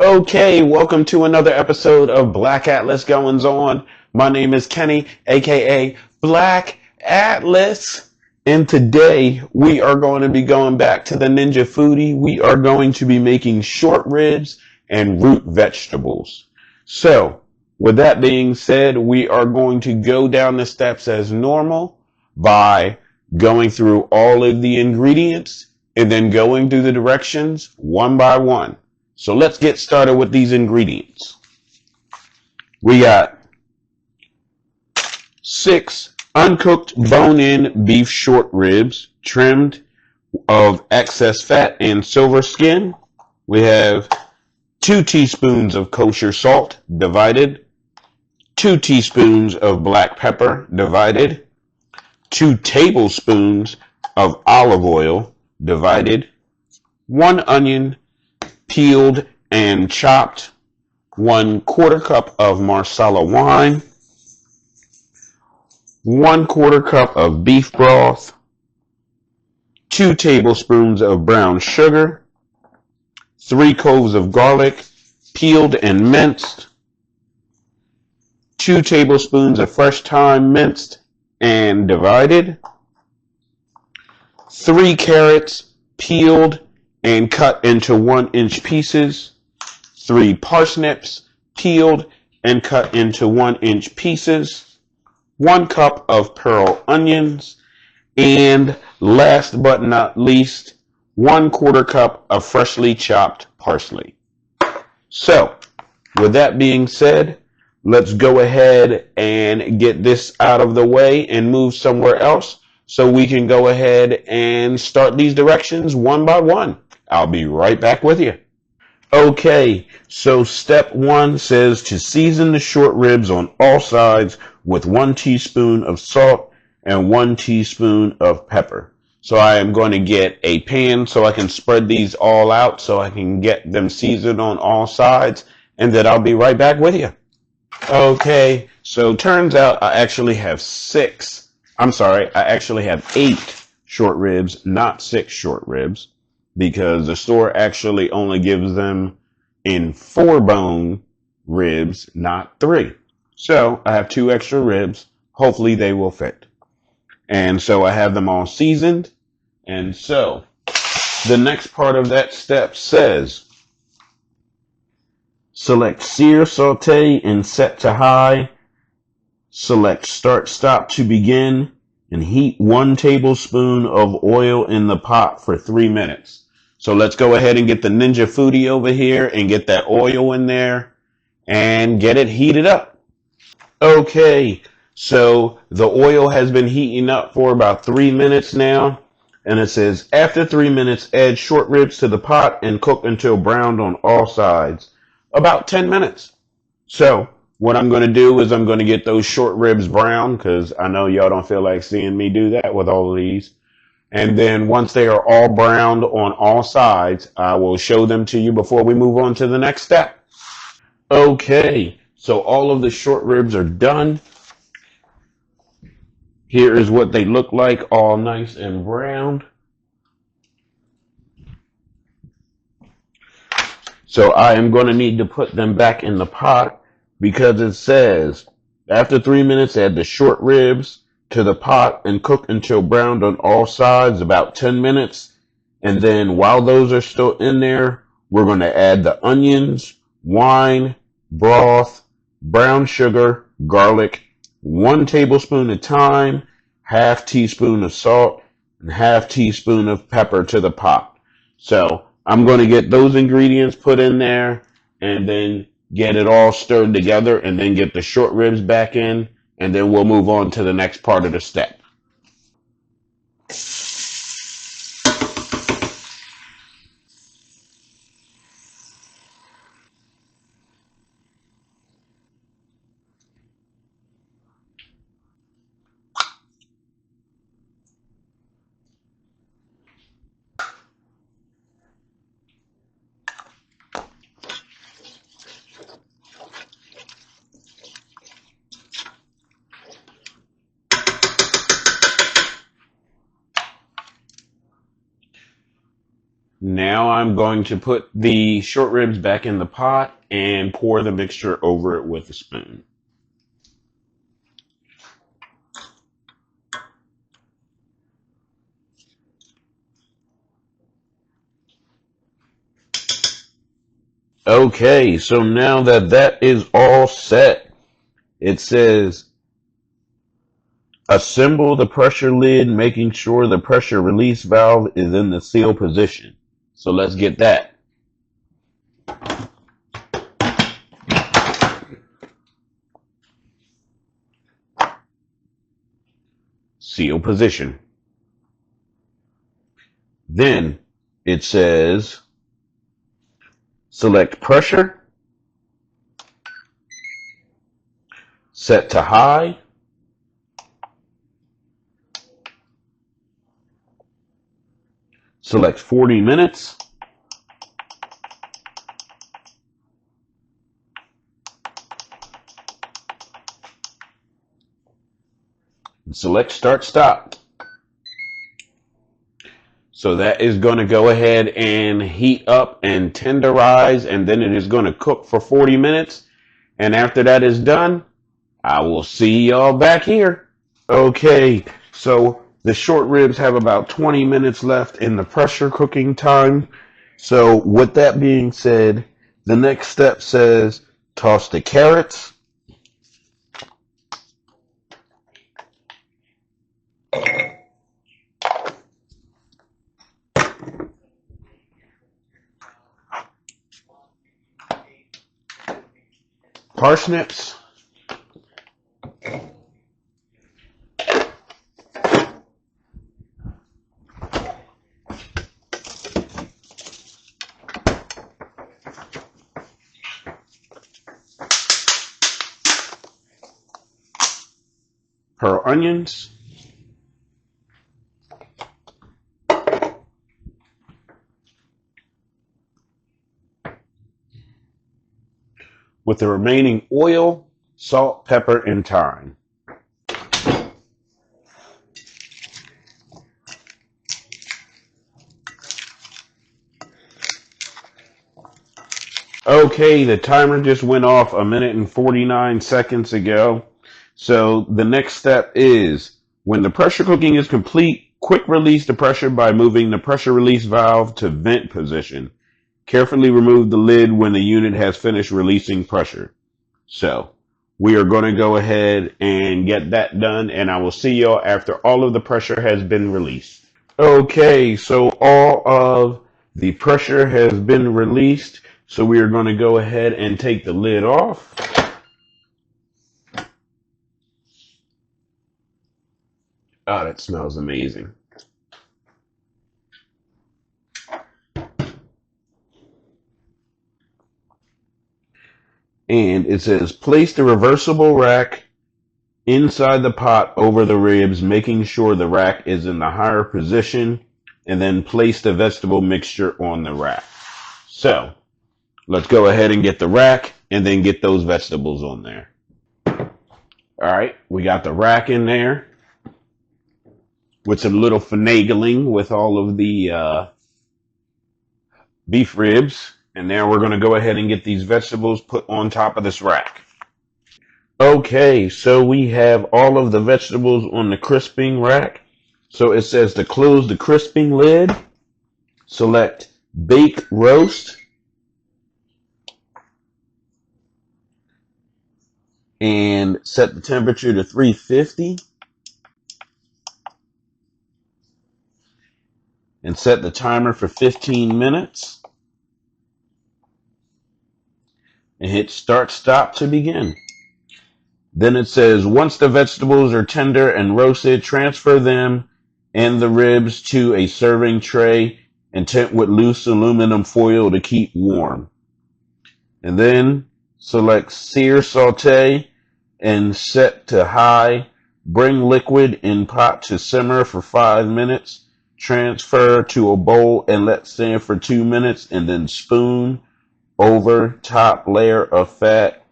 Okay, welcome to another episode of Black Atlas Goings On. My name is Kenny, aka Black Atlas. And today we are going to be going back to the Ninja Foodi. We are going to be making short ribs and root vegetables. So, with that being said, we are going to go down the steps as normal by going through all of the ingredients and then going through the directions one by one. So let's get started with these ingredients. We got 6 uncooked bone-in beef short ribs trimmed of excess fat and silver skin. We have 2 teaspoons of kosher salt divided, 2 teaspoons of black pepper divided, 2 tablespoons of olive oil divided, 1 onion peeled and chopped, 1/4 cup of Marsala wine, 1/4 cup of beef broth, 2 tablespoons of brown sugar, 3 cloves of garlic peeled and minced, 2 tablespoons of fresh thyme minced and divided, 3 carrots peeled and cut into 1-inch pieces, 3 parsnips peeled and cut into 1-inch pieces, 1 cup of pearl onions, and last but not least, 1/4 cup of freshly chopped parsley. So, with that being said, let's go ahead and get this out of the way and move somewhere else so we can go ahead and start these directions one by one. I'll be right back with you. Okay, so step 1 says to season the short ribs on all sides with 1 teaspoon of salt and 1 teaspoon of pepper. So I am going to get a pan so I can spread these all out so I can get them seasoned on all sides, and then I'll be right back with you. Okay, so turns out I actually have 8 short ribs, not 6 short ribs, because the store actually only gives them in 4-bone ribs, not 3. So I have 2 extra ribs. Hopefully they will fit. And so I have them all seasoned. And so the next part of that step says, select sear, saute, and set to high. Select start, stop to begin, and heat 1 tablespoon of oil in the pot for 3 minutes. So let's go ahead and get the Ninja Foodi over here and get that oil in there and get it heated up. Okay, so the oil has been heating up for about 3 minutes now. And it says, after 3 minutes, add short ribs to the pot and cook until browned on all sides. About 10 minutes. So what I'm going to do is I'm going to get those short ribs brown, because I know y'all don't feel like seeing me do that with all of these. And then once they are all browned on all sides, I will show them to you before we move on to the next step. Okay, so all of the short ribs are done. Here is what they look like, all nice and browned. So I am going to need to put them back in the pot, because it says, after 3 minutes, add the short ribs to the pot and cook until browned on all sides, about 10 minutes. And then while those are still in there, we're going to add the onions, wine, broth, brown sugar, garlic, 1 tablespoon of thyme, ½ teaspoon of salt, and ½ teaspoon of pepper to the pot. So I'm going to get those ingredients put in there and then get it all stirred together and then get the short ribs back in, and then we'll move on to the next part of the step. Now I'm going to put the short ribs back in the pot and pour the mixture over it with a spoon. Okay, so now that that is all set, it says assemble the pressure lid, making sure the pressure release valve is in the seal position. So let's get that. Seal position. Then it says select pressure, set to high, select 40 minutes, and select start stop. So that is going to go ahead and heat up and tenderize, and then it is going to cook for 40 minutes. And after that is done, I will see y'all back here. Okay, so the short ribs have about 20 minutes left in the pressure cooking time. So with that being said, the next step says toss the carrots, parsnips, pearl onions, with the remaining oil, salt, pepper, and thyme. Okay, the timer just went off 1 minute and 49 seconds ago. So the next step is when the pressure cooking is complete, quick release the pressure by moving the pressure release valve to vent position. Carefully remove the lid when the unit has finished releasing pressure. So we are going to go ahead and get that done, and I will see y'all after all of the pressure has been released. Okay, so all of the pressure has been released. So we are going to go ahead and take the lid off. Oh, that smells amazing. And it says place the reversible rack inside the pot over the ribs, making sure the rack is in the higher position, and then place the vegetable mixture on the rack. So let's go ahead and get the rack and then get those vegetables on there. All right, we got the rack in there with some little finagling with all of the beef ribs. And now we're going to go ahead and get these vegetables put on top of this rack. Okay, so we have all of the vegetables on the crisping rack. So it says to close the crisping lid, select bake roast, and set the temperature to 350. And set the timer for 15 minutes. And hit start stop to begin. Then it says once the vegetables are tender and roasted, transfer them and the ribs to a serving tray and tent with loose aluminum foil to keep warm. And then select sear saute and set to high. Bring liquid in pot to simmer for 5 minutes. Transfer to a bowl and let stand for 2 minutes, and then spoon over top layer of fat,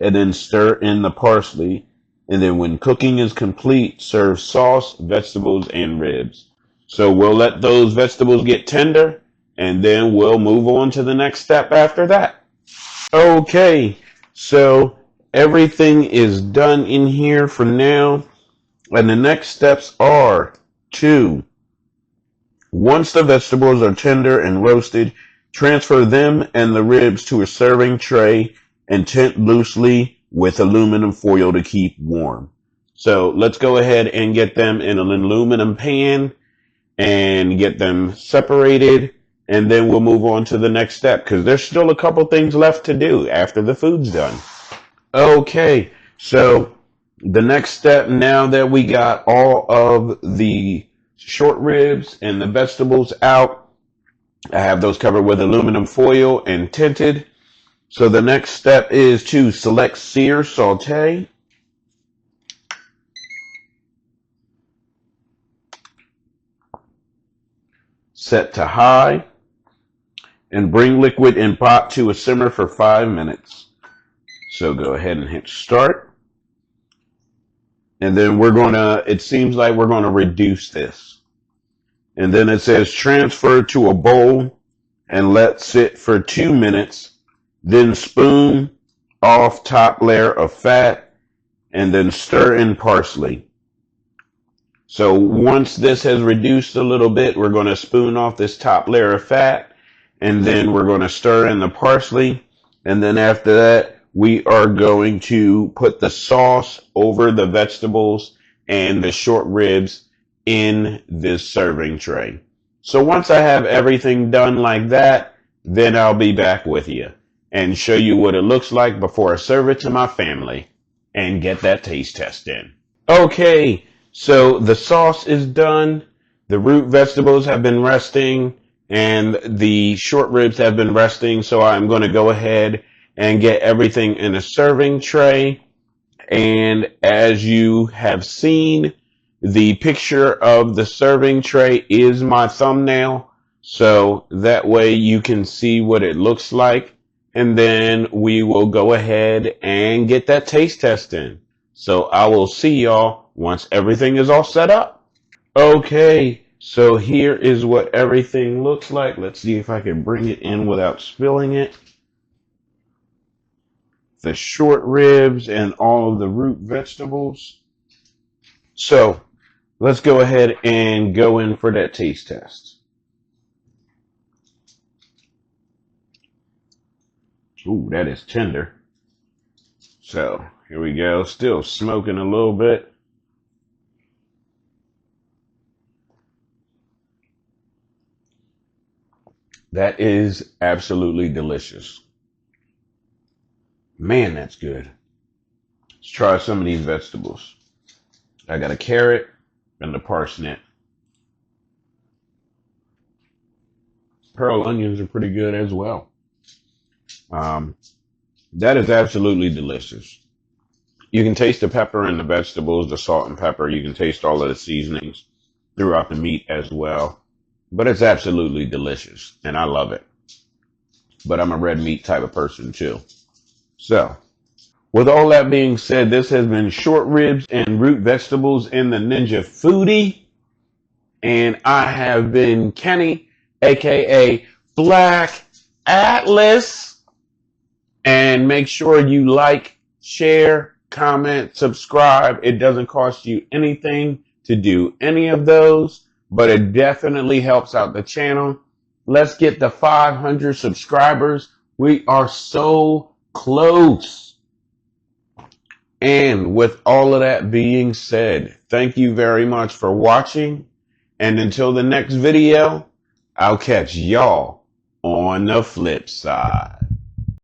and then stir in the parsley. And then when cooking is complete, serve sauce, vegetables, and ribs. So we'll let those vegetables get tender, and then we'll move on to the next step after that. Okay, so everything is done in here for now, and the next steps are to, once the vegetables are tender and roasted, transfer them and the ribs to a serving tray and tent loosely with aluminum foil to keep warm. So let's go ahead and get them in an aluminum pan and get them separated, and then we'll move on to the next step because there's still a couple things left to do after the food's done. Okay, so the next step, now that we got all of the short ribs and the vegetables out, I have those covered with aluminum foil and tinted. So the next step is to select sear saute. Set to high and bring liquid in pot to a simmer for 5 minutes. So go ahead and hit start. And then it seems like we're going to reduce this. And then it says transfer to a bowl and let sit for 2 minutes. Then spoon off top layer of fat and then stir in parsley. So once this has reduced a little bit, we're going to spoon off this top layer of fat, and then we're going to stir in the parsley. And then after that, we are going to put the sauce over the vegetables and the short ribs in this serving tray. So once I have everything done like that, then I'll be back with you and show you what it looks like before I serve it to my family and get that taste test in. Okay, so the sauce is done. The root vegetables have been resting and the short ribs have been resting. So I'm going to go ahead and get everything in a serving tray. And as you have seen, the picture of the serving tray is my thumbnail. So that way you can see what it looks like. And then we will go ahead and get that taste test in. So I will see y'all once everything is all set up. Okay, so here is what everything looks like. Let's see if I can bring it in without spilling it. The short ribs and all of the root vegetables. So let's go ahead and go in for that taste test. Ooh, that is tender. So here we go, still smoking a little bit. That is absolutely delicious. Man, that's good. Let's try some of these vegetables. I got a carrot and a parsnip. Pearl onions are pretty good as well. That is absolutely delicious. You can taste the pepper in the vegetables, the salt and pepper. You can taste all of the seasonings throughout the meat as well. But it's absolutely delicious, and I love it. But I'm a red meat type of person too. So, with all that being said, this has been short ribs and root vegetables in the Ninja Foodi. And I have been Kenny, aka Black Atlas. And make sure you like, share, comment, subscribe. It doesn't cost you anything to do any of those, but it definitely helps out the channel. Let's get the 500 subscribers. We are so close. And with all of that being said, thank you very much for watching. And until the next video, I'll catch y'all on the flip side.